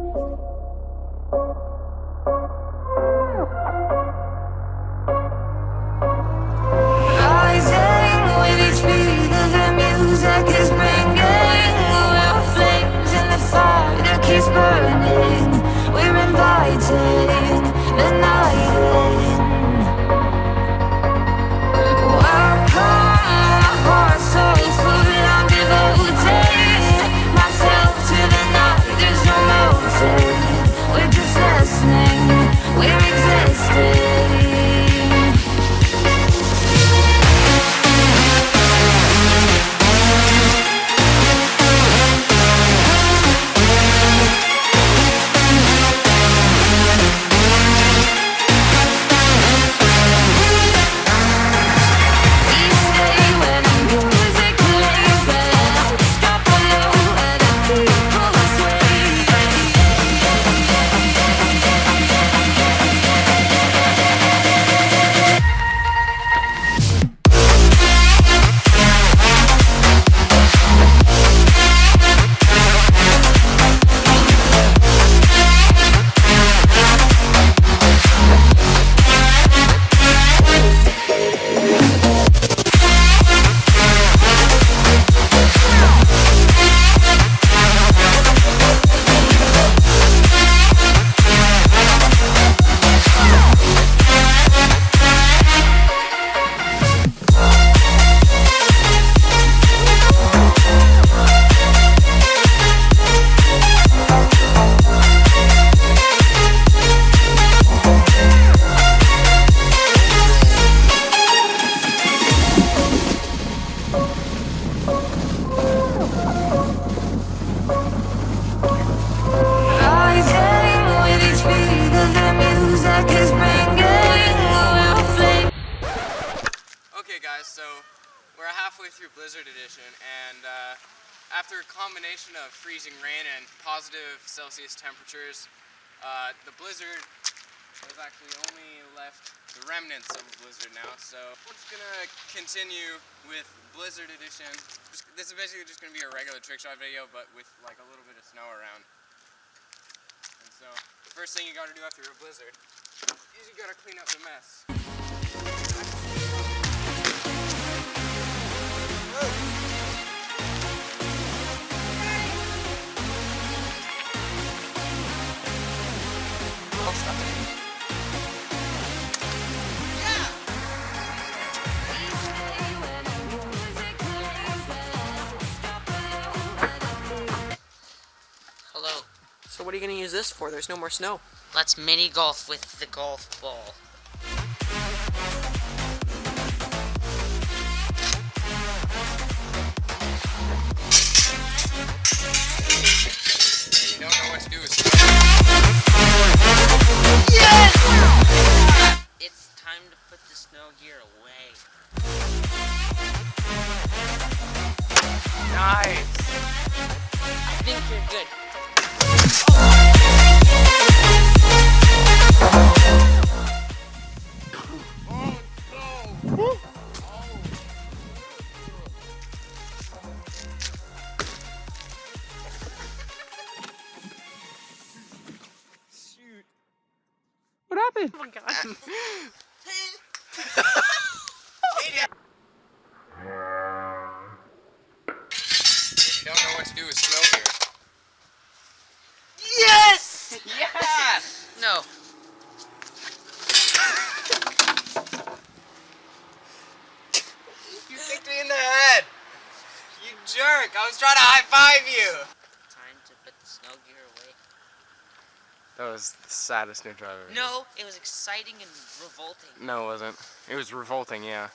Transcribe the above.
Rising with each beat of the music is bringing. We're flames in the fire that keeps burning. We're inviting the night in. Welcome, my heart so full, I'm devoting myself to the night. There's no motive, we're just listening, we're existing. So we're halfway through Blizzard Edition, and after a combination of freezing rain and positive Celsius temperatures, the blizzard has actually only left the remnants of a blizzard now. So we're just gonna continue with Blizzard Edition. This is basically just gonna be a regular trick shot video, but with like a little bit of snow around. And so the first thing you gotta do after a blizzard is you gotta clean up the mess. Hello. So what are you going to use this for? There's no more snow. Let's mini golf with the golf ball. You don't know what to do with snow. Yes! It's time to put the snow gear away. Nice. I think you're good. What happened? Oh my god. You don't know what to do with snow gear. Yes! Yeah! No. You kicked me in the head! You jerk! I was trying to high-five you! Time to put the snow gear away. That was the saddest new driver. No, it was exciting and revolting. No, it wasn't. It was revolting, yeah.